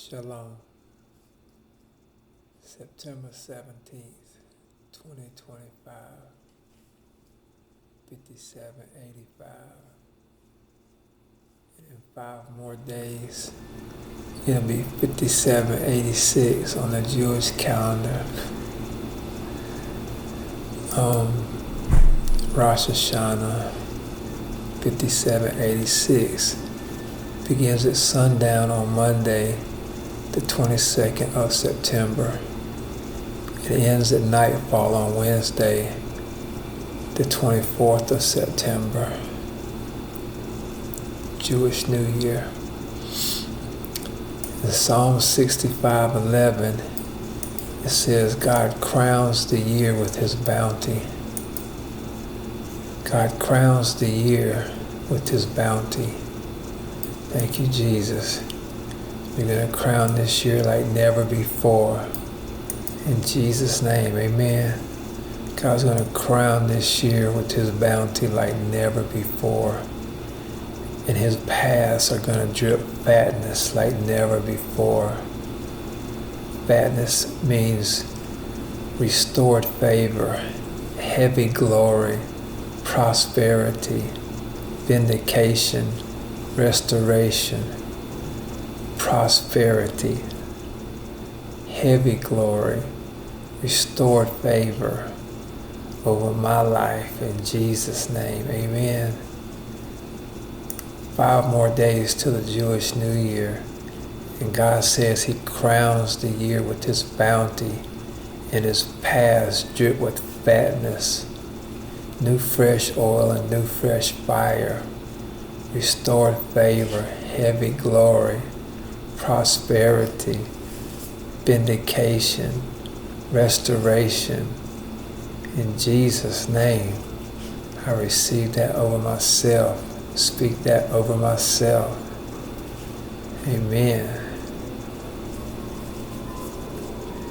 Shalom, September 17th, 2025, 5785. And in 5 more days, it'll be 5786 on the Jewish calendar. Rosh Hashana, 5786, begins at sundown on Monday, the 22nd of September. It ends at nightfall on Wednesday, the 24th of September. Jewish New Year. In Psalm 65:11, it says, God crowns the year with his bounty. God crowns the year with his bounty. Thank you, Jesus. You're going to crown this year like never before. In Jesus' name, amen. God's going to crown this year with his bounty like never before. And his paths are going to drip fatness like never before. Fatness means restored favor, heavy glory, prosperity, vindication, restoration, prosperity, heavy glory, restored favor over my life in Jesus' name, amen. 5 more days to the Jewish New Year, and God says he crowns the year with his bounty, and his paths drip with fatness, new fresh oil and new fresh fire, restored favor, heavy glory, prosperity, vindication, restoration. In Jesus' name, I receive that over myself. Speak that over myself. Amen.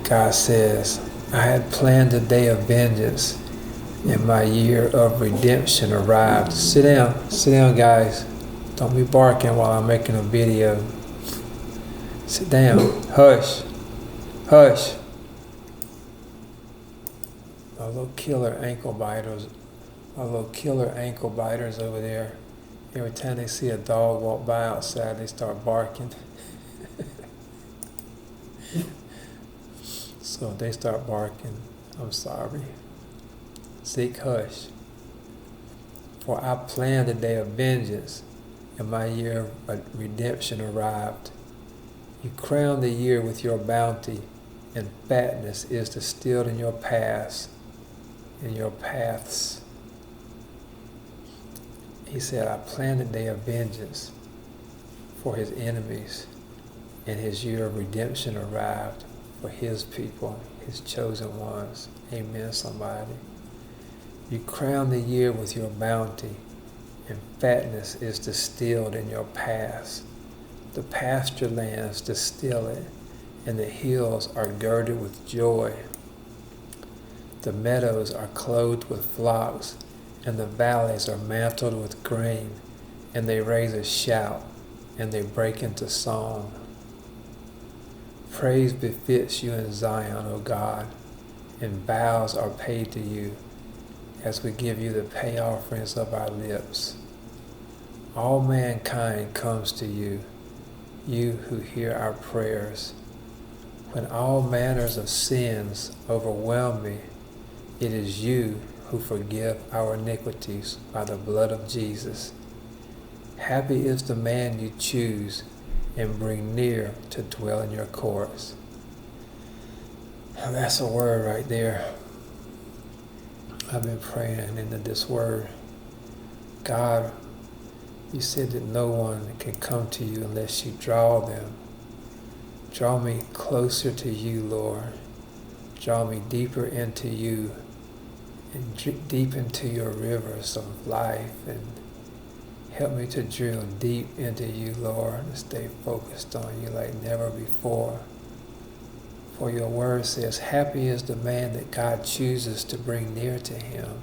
God says, I had planned a day of vengeance, and my year of redemption arrived. Sit down, guys. Don't be barking while I'm making a video. Sit down. Hush. My little killer ankle biters over there. Every time they see a dog walk by outside, they start barking. So if they start barking, I'm sorry. Seek hush. For I planned a day of vengeance, and my year of redemption arrived. You crown the year with your bounty, and fatness is distilled in your paths. He said, I planned a day of vengeance for his enemies, and his year of redemption arrived for his people, his chosen ones. Amen, somebody. You crown the year with your bounty, and fatness is distilled in your paths. The pasturelands distill it, and the hills are girded with joy. The meadows are clothed with flocks, and the valleys are mantled with grain, and they raise a shout, and they break into song. Praise befits you in Zion, O God, and vows are paid to you, as we give you the pay offerings of our lips. All mankind comes to you, you who hear our prayers. When all manners of sins overwhelm me, it is you who forgive our iniquities by the blood of Jesus. Happy is the man you choose and bring near to dwell in your courts. Now that's a word right there. I've been praying into this word. God, you said that no one can come to you unless you draw them. Draw me closer to you, Lord. Draw me deeper into you, and deep into your rivers of life, and help me to drill deep into you, Lord, and stay focused on you like never before. For your word says, happy is the man that God chooses to bring near to him.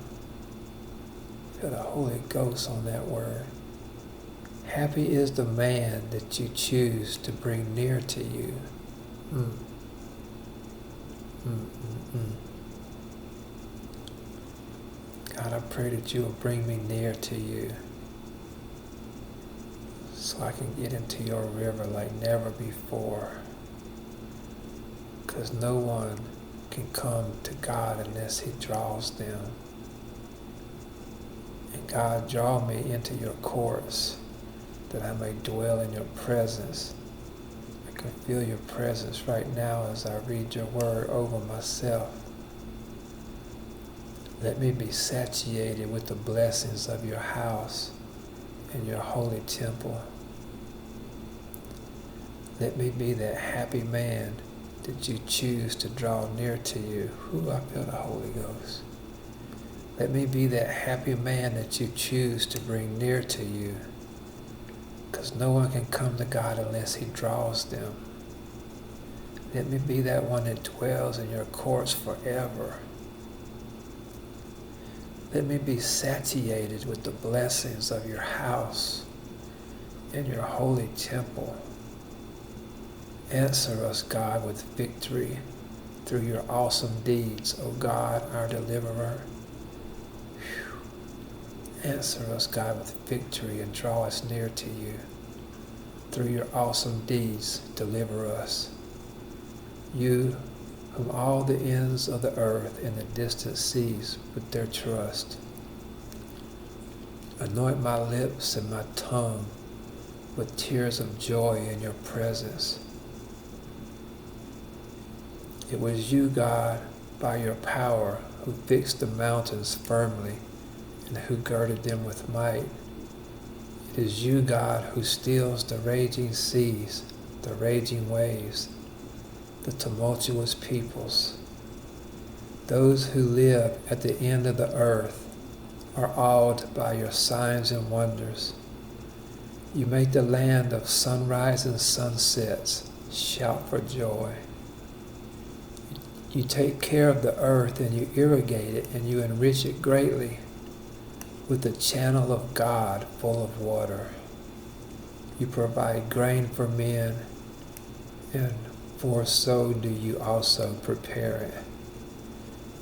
Feel the Holy Ghost on that word. Happy is the man that you choose to bring near to you. Mm. Mm, mm, mm. God, I pray that you will bring me near to you so I can get into your river like never before. Because no one can come to God unless he draws them. And God, draw me into your courts that I may dwell in your presence. I can feel your presence right now as I read your word over myself. Let me be satiated with the blessings of your house and your holy temple. Let me be that happy man that you choose to draw near to you. Ooh, I feel the Holy Ghost. Let me be that happy man that you choose to bring near to you. Because no one can come to God unless he draws them. Let me be that one that dwells in your courts forever. Let me be satiated with the blessings of your house and your holy temple. Answer us, God, with victory through your awesome deeds, O God, our deliverer. Answer us, God, with victory and draw us near to you. Through your awesome deeds, deliver us. You, whom all the ends of the earth and the distant seas put their trust. Anoint my lips and my tongue with tears of joy in your presence. It was you, God, by your power, who fixed the mountains firmly and who girded them with might. It is you, God, who stills the raging seas, the raging waves, the tumultuous peoples. Those who live at the end of the earth are awed by your signs and wonders. You make the land of sunrise and sunsets shout for joy. You take care of the earth and you irrigate it and you enrich it greatly with the channel of God full of water. You provide grain for men, and for so do you also prepare it.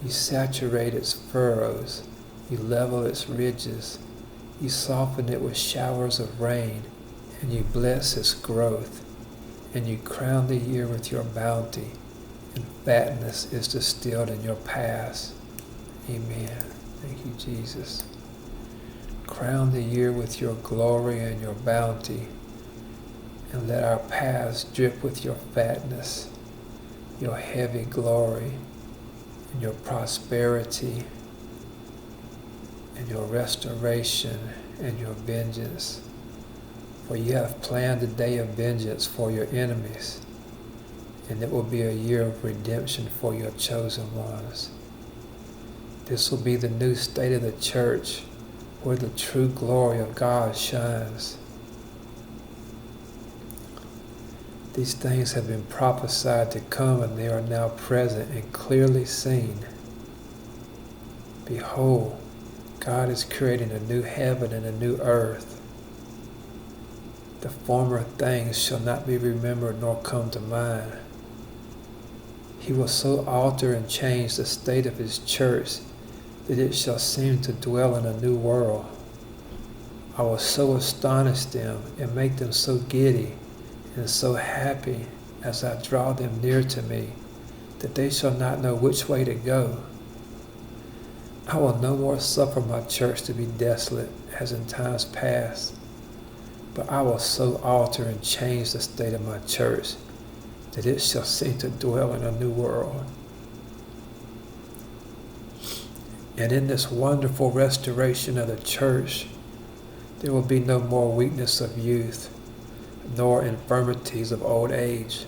You saturate its furrows, you level its ridges, you soften it with showers of rain, and you bless its growth, and you crown the year with your bounty, and fatness is distilled in your paths. Amen. Thank you, Jesus. Crown the year with your glory and your bounty, and let our paths drip with your fatness, your heavy glory, and your prosperity, and your restoration, and your vengeance. For you have planned a day of vengeance for your enemies, and it will be a year of redemption for your chosen ones. This will be the new state of the church, where the true glory of God shines. These things have been prophesied to come, and they are now present and clearly seen. Behold, God is creating a new heaven and a new earth. The former things shall not be remembered nor come to mind. He will so alter and change the state of his church that it shall seem to dwell in a new world. I will so astonish them and make them so giddy and so happy as I draw them near to me, that they shall not know which way to go. I will no more suffer my church to be desolate as in times past, but I will so alter and change the state of my church that it shall seem to dwell in a new world. And in this wonderful restoration of the church, there will be no more weakness of youth, nor infirmities of old age,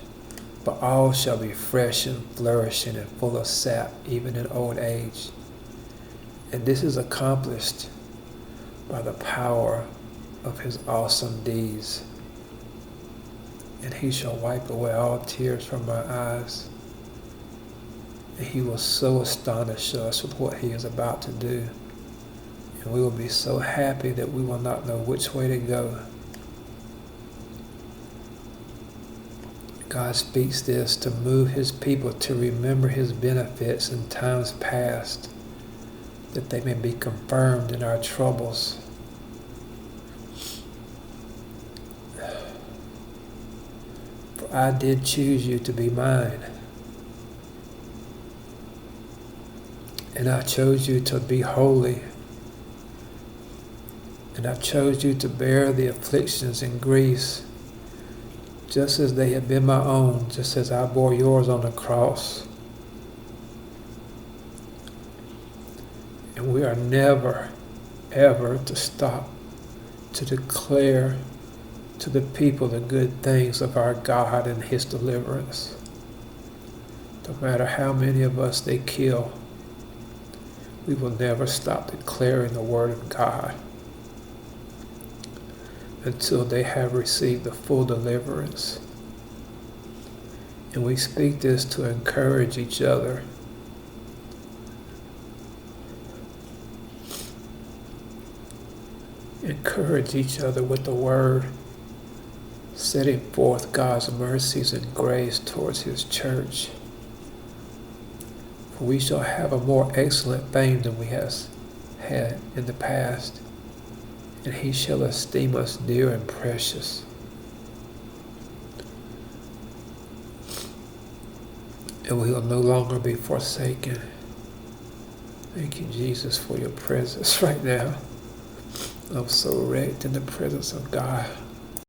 but all shall be fresh and flourishing and full of sap, even in old age. And this is accomplished by the power of his awesome deeds. And he shall wipe away all tears from our eyes. And he will so astonish us with what he is about to do. And we will be so happy that we will not know which way to go. God speaks this to move his people to remember his benefits in times past, that they may be confirmed in our troubles. For I did choose you to be mine, and I chose you to be holy, and I chose you to bear the afflictions and griefs, just as they had been my own, just as I bore yours on the cross. And we are never, ever to stop to declare to the people the good things of our God and his deliverance. No matter how many of us they kill, we will never stop declaring the word of God until they have received the full deliverance. And we speak this to encourage each other. Encourage each other with the word, setting forth God's mercies and grace towards his church. For we shall have a more excellent fame than we have had in the past, and he shall esteem us dear and precious. And we will no longer be forsaken. Thank you, Jesus, for your presence right now. I'm so wrecked in the presence of God.